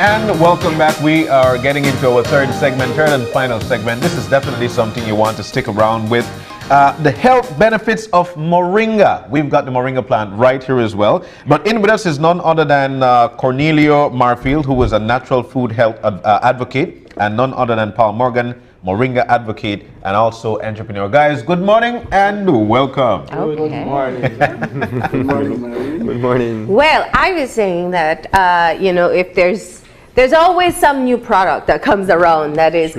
And welcome back. We are getting into our third and final segment. This is definitely something you want to stick around with. The health benefits of Moringa. We've got the Moringa plant right here as well. But in with us is none other than Cornelio Marfield, who is a natural food health advocate, and none other than Paul Morgan, Moringa advocate and also entrepreneur. Guys, good morning and welcome. Okay. Good morning. Good morning, Marie. Good morning. Well, I was saying that, if there's always some new product that comes around that is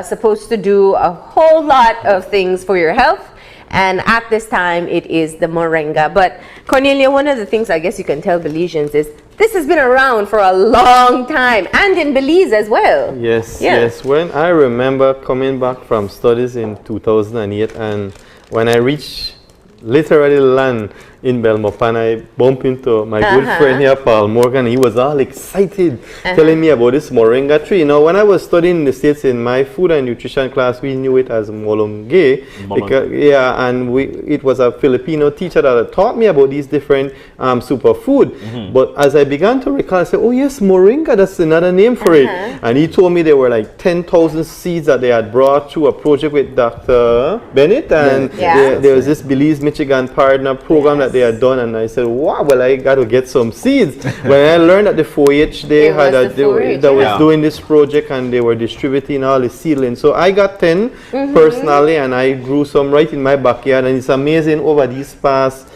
supposed to do a whole lot of things for your health. And at this time, it is the Moringa. But Cornelia, one of the things I guess you can tell Belizeans is this has been around for a long time, and in Belize as well. Yes, yes. When I remember coming back from studies in 2008, and when I reached literally land in Belmopan, I bumped into my good friend here, Paul Morgan. He was all excited, telling me about this Moringa tree. Now, when I was studying in the States in my food and nutrition class, we knew it as molonge. Because, and it was a Filipino teacher that taught me about these different superfood. But as I began to recall, I said, oh yes, Moringa, that's another name for it. And he told me there were like 10,000 seeds that they had brought through a project with Dr. Bennett. And there was this Belize, Michigan partner program that they had done, and I said, wow, well, I got to get some seeds. When I learned that the 4-H they was doing this project and they were distributing all the seedlings. So I got 10 personally, and I grew some right in my backyard, and it's amazing over these past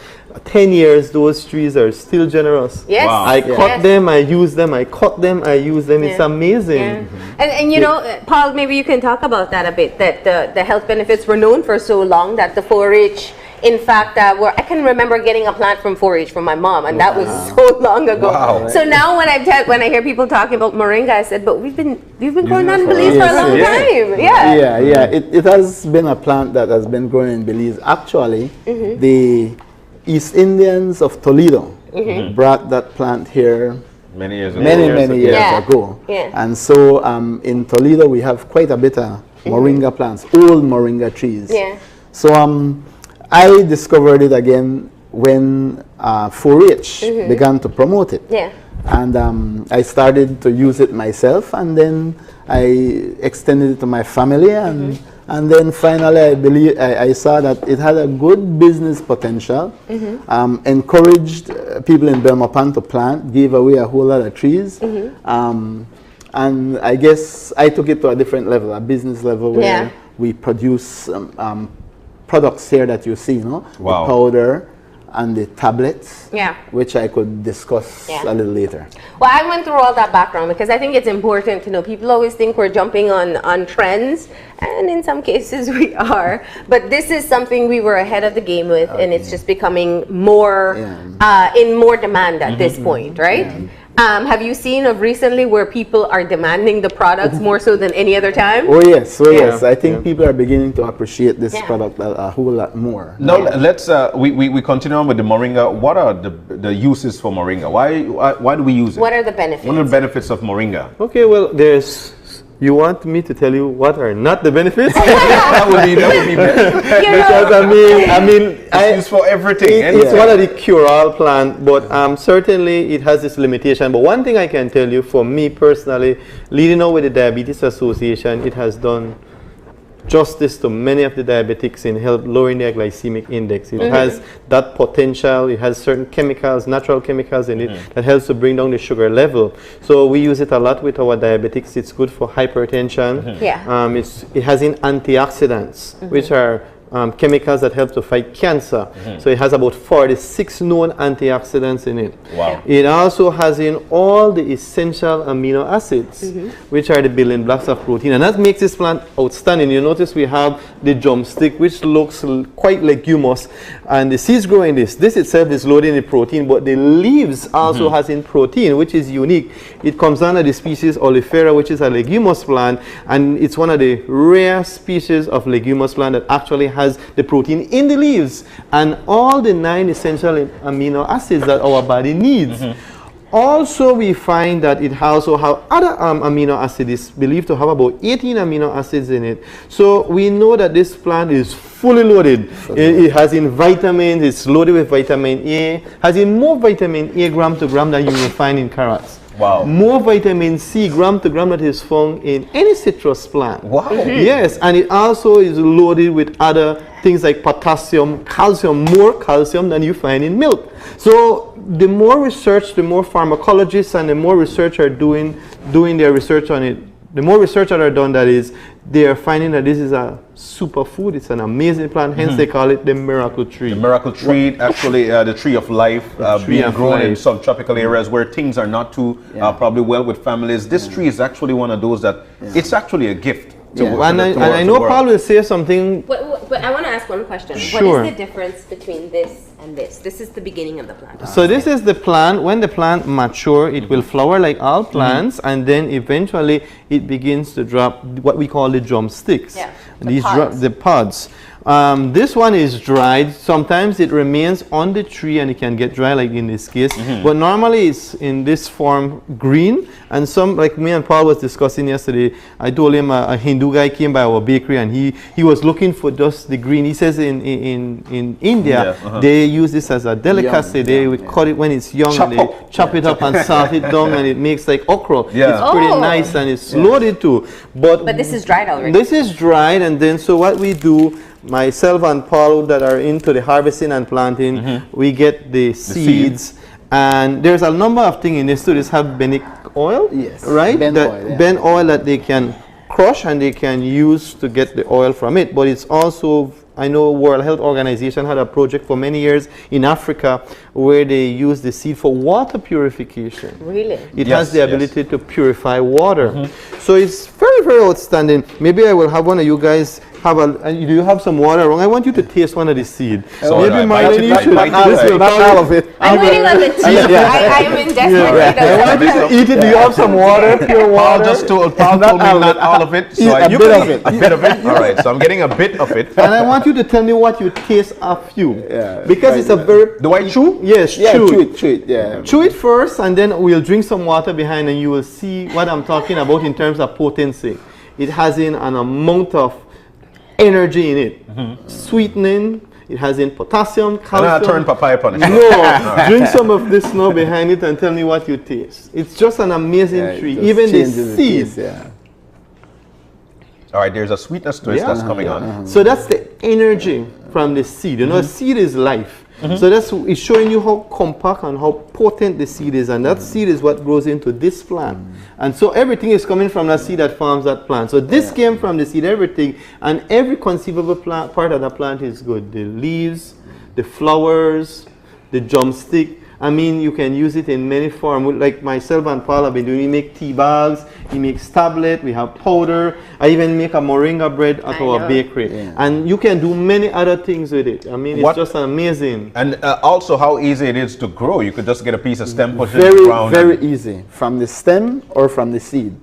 10 years, those trees are still generous. Yes. Wow. I cut them, I use them, I cut them, I use them. It's amazing. And you know, Paul, maybe you can talk about that a bit, that the health benefits were known for so long that the 4-H, in fact, I can remember getting a plant from 4-H from my mom, and that was so long ago. Wow. So now when I hear people talking about Moringa, I said, but we've been growing on in Belize for a long time. It has been a plant that has been growing in Belize. Actually, the East Indians of Toledo brought that plant here many years ago. Many years ago. And so in Toledo we have quite a bit of Moringa plants, old Moringa trees. So I discovered it again when 4-H began to promote it. And I started to use it myself, and then I extended it to my family, and then finally I saw that it had a good business potential, encouraged people in Belmopan to plant, gave away a whole lot of trees, and I guess I took it to a different level, a business level, where we produce products here that you see, the powder and the tablets, which I could discuss a little later. Well, I went through all that background because I think it's important to know. People always think we're jumping on trends, and in some cases we are. But this is something we were ahead of the game with, and it's just becoming more in more demand at this point, right? Have you seen of recently where people are demanding the products more so than any other time? Oh yes, I think people are beginning to appreciate this product a whole lot more. Now let's we continue on with the Moringa. What are the uses for Moringa? Why do we use it? What are the benefits? What are the benefits of Moringa? Okay, well, you want me to tell you what are not the benefits? that would be better. Because I mean, it's used for everything. It's one of the cure-all plant, but certainly it has this limitation. But one thing I can tell you, for me personally, leading on with the Diabetes Association, it has done justice to many of the diabetics in help lowering their glycemic index. It has that potential. It has certain chemicals, natural chemicals in it that helps to bring down the sugar level. So we use it a lot with our diabetics. It's good for hypertension. It has in antioxidants, which are chemicals that help to fight cancer. So it has about 46 known antioxidants in it. Wow. It also has in all the essential amino acids, which are the building blocks of protein. And that makes this plant outstanding. You notice we have the drumstick, which looks quite leguminous. And the seeds grow in this. This itself is loaded in protein, but the leaves also has in protein, which is unique. It comes under the species Oleifera, which is a leguminous plant. And it's one of the rare species of leguminous plant that actually has the protein in the leaves and all the 9 essential amino acids that our body needs. Also, we find that it also has other amino acids. It's believed to have about 18 amino acids in it. So we know that this plant is fully loaded. It has in vitamins, it's loaded with vitamin A, has in more vitamin A gram to gram than you will find in carrots. Wow. More vitamin C, gram to gram, that is found in any citrus plant. Wow. Yes, and it also is loaded with other things like potassium, calcium, more calcium than you find in milk. So the more research, the more pharmacologists and the more research are doing their research on it, the more research that are done, that is, they are finding that this is a superfood. It's an amazing plant. Hence, they call it the miracle tree. The miracle tree, actually, the tree of life, being grown in subtropical areas where things are not too probably well with families. This tree is actually one of those that it's actually a gift. And I know Paul will say something. But I want to ask one question. Sure. What is the difference between this and this? This is the beginning of the plant. So this is the plant. When the plant mature, it will flower like all plants, and then eventually it begins to drop what we call the drumsticks. Yeah, The pods. This one is dried. Sometimes it remains on the tree and it can get dry, like in this case. But normally it's in this form green. And some, like me and Paul was discussing yesterday, I told him a Hindu guy came by our bakery and he was looking for just the green. He says in India, they use this as a delicacy. They cut it when it's young and they chop it up and salt it down and it makes like okra. It's pretty nice and it's loaded too. But this is dried already. This is dried, and then so what we do, myself and Paul that are into the harvesting and planting, we get the seeds, and there's a number of things in this too. This have benic oil, right? Ben oil that they can crush and they can use to get the oil from it. But it's also, I know World Health Organization had a project for many years in Africa where they use the seed for water purification. Really? It has the ability to purify water. So it's very, very outstanding. Maybe I will have one of you guys have do you have some water around? I want you to taste one of the seed. So maybe Marlene, you should. Not all of it. I'm waiting on the tea. I am in desperate need I want you to eat it. Do you have some water, pure water? Paul told me not all of it. So A bit of it. A bit of it? All right, so I'm getting a bit of it. And I want you to tell me what you taste of you. Yeah, because it's a very... Do I chew? Yes, chew it. Yeah. Chew it first, and then we'll drink some water behind, and you will see what I'm talking about in terms of potency. It has an amount of energy in it, sweetening. It has in potassium, calcium. And I turn papaya on it. No, drink some of this now behind it and tell me what you taste. It's just an amazing tree. Even the seeds. All right, there's a sweetness to it that's coming on. So that's the energy from the seed. You know, a seed is life. So it's showing you how compact and how potent the seed is, and that seed is what grows into this plant. And so everything is coming from that seed that forms that plant. So this came from the seed, everything, and every conceivable part of the plant is good. The leaves, the flowers, the drumstick. I mean, you can use it in many forms. Like myself and Paul have been doing, we make tea bags, he makes tablet, we have powder. I even make a moringa bread at our bakery. And you can do many other things with it. I mean, it's just amazing. And also how easy it is to grow. You could just get a piece of stem, put it in Very, the ground. very easy. From the stem or from the seed.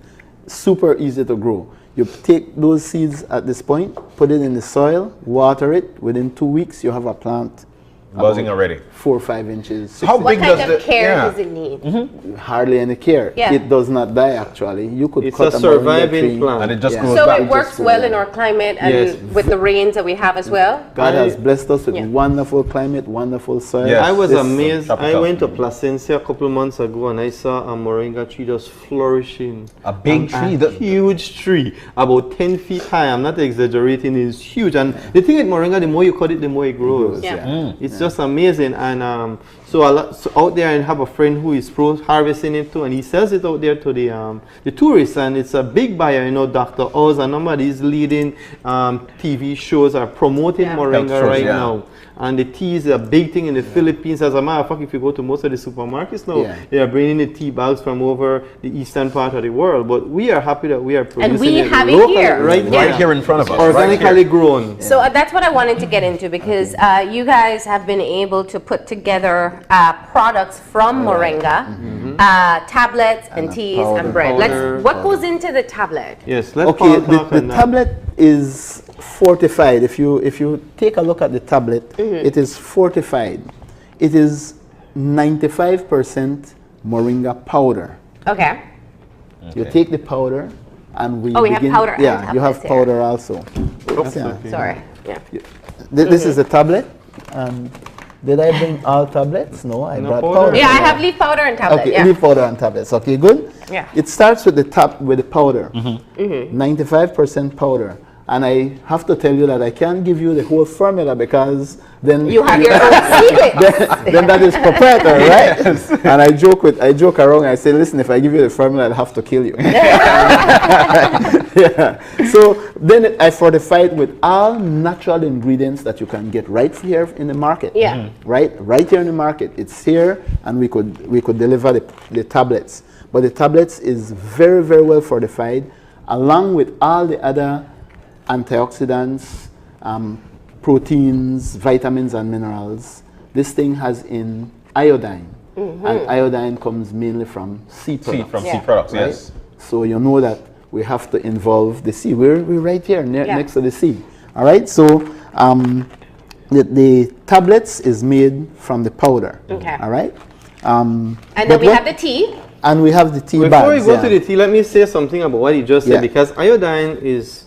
Super easy to grow. You take those seeds at this point, put it in the soil, water it. Within 2 weeks, you have a plant. Buzzing already. 4 or 5 inches. How What big kind does of care does it need? Hardly any care. It does not die actually. You could It's cut a moringa surviving tree, plant. And it just grows So back. it works well in our climate and with the rains that we have as well? God has blessed us with wonderful climate, wonderful soil. Yes. I was This- amazed. I tropical. went to Placencia a couple of months ago and I saw a moringa tree just flourishing. A big tree. A huge tree, about 10 feet high. I'm not exaggerating, it's huge. And the thing with moringa, the more you cut it, the more it grows. It's just amazing. And so out there, I have a friend who is harvesting it too, and he sells it out there to the tourists, and it's a big buyer. You know, Dr. Oz, a number of these leading TV shows are promoting moringa right now. And the tea is a big thing in the Philippines. As a matter of fact, if you go to most of the supermarkets now, they are bringing the tea bags from over the eastern part of the world. But we are happy that we are producing And we have it locally, here. right here in front of us. Organically grown. So that's what I wanted to get into, because you guys have been able to put together products from moringa, tablets and teas and bread. What goes into the tablet? Yes, let's Okay, talk the on that. tablet is fortified. If you take a look at the tablet, it is fortified. It is 95% moringa powder. Okay. You take the powder and we have begin. powder and Yeah, you have tablets here. powder also. Yeah. Sorry. Yeah. This is a tablet, and Did I bring all tablets? No, I brought powder. powder. Yeah, I have leaf powder and tablet. Okay, Yeah. leaf powder and tablets. Okay, good. Yeah. It starts with the powder. 95% powder. And I have to tell you that I can't give you the whole formula because then You have your own secret. then that is proprietary, right? And I joke around. I say, listen, if I give you the formula, I'll have to kill you. Yeah. So then I fortify it with all natural ingredients that you can get right here in the market. Yeah. Right here in the market. It's here, and we could deliver the tablets. But the tablets is very, very well fortified, along with all the other antioxidants, proteins, vitamins, and minerals. This thing has in iodine, and iodine comes mainly from sea products. Sea products, right? yes. So you know that we have to involve the sea. We're right here Yeah. next to the sea. All right. So the tablets is made from the powder. Okay. All right. And then we have the tea. And we have the tea Before bags. we go to the tea, let me say something about what you just said, Yeah. because iodine is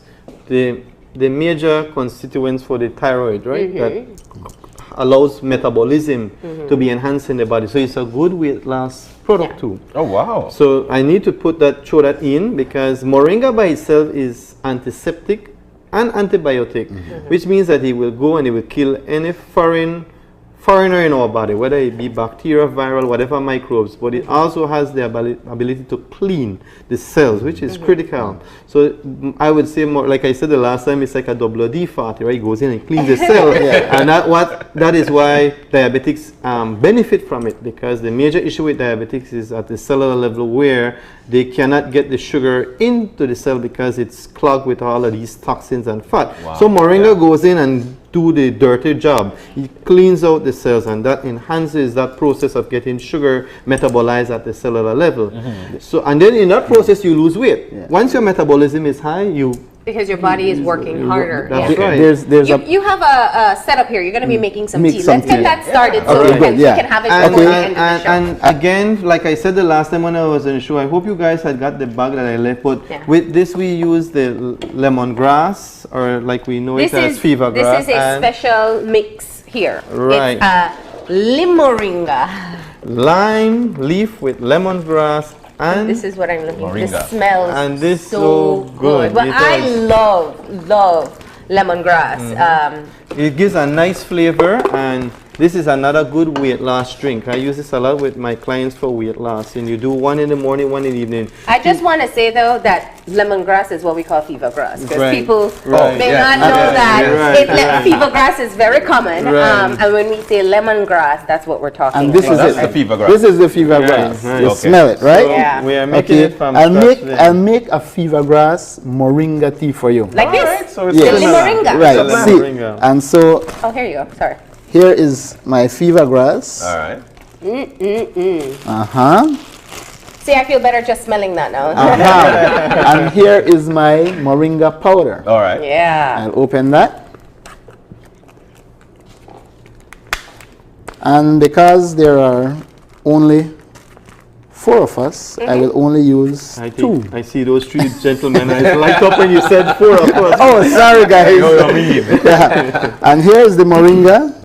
the major constituent for the thyroid, right? That allows metabolism to be enhanced in the body. So it's a good weight loss product too. Oh, wow. So I need to throw that in, because moringa by itself is antiseptic and antibiotic, which means that it will go and it will kill any foreigner in our body, whether it be bacteria, viral, whatever microbes, but it also has the ability to clean the cells, which is critical. So I would say, more like I said the last time, it's like a WD party, right? It goes in and cleans the cell, and that is why diabetics benefit from it, because the major issue with diabetics is at the cellular level, where they cannot get the sugar into the cell because it's clogged with all of these toxins and fat. Wow. So moringa goes in and do the dirty job. It cleans out the cells, and that enhances that process of getting sugar metabolized at the cellular level. So, and then in that process you lose weight. Once your metabolism is high, Because your body is working harder. That's Yeah. right. There's You have a setup here. You're going to be making some Make tea. some Let's get tea. that started so Okay, we good, yeah. can have it And, before the and, end of the show. and again, like I said the last time when I was in the show, I hope you guys had got the bag that I left, but with this we use the lemongrass, or like we know it as fever grass. This is a special mix here. Right. It's a limoringa. Lime leaf with lemongrass, and This is what I'm looking for. Moringa. This smells And this so good. But It I does. love lemongrass. it gives a nice flavor, and this is another good weight loss drink. I use this a lot with my clients for weight loss, and you do one in the morning, one in the evening. I just want to say though that lemongrass is what we call fever grass, because Right. people Right. may Yeah. not know Yeah. that Yeah. Right. fever grass is very common. Right. And when we say lemongrass, that's what we're talking and this about. is That's it. the fever grass. This is the fever grass. right. You Okay. smell it, right? So Yeah. we are making Okay. it from I'll scratch then. I'll make a fever grass moringa tea for you. Like this. Alright, so it's Yes. The moringa. Right. Lemon See, moringa. and so Oh, here you go. Sorry. here is my fever grass. All right. See, I feel better just smelling that now. And here is my moringa powder. All right. Yeah. I'll open that. And because there are only 4 of us, I will only use I 2. think I see those 3 gentlemen. I light up when you said 4 of us. Oh, sorry guys. You know what I mean? Yeah. And here is the moringa.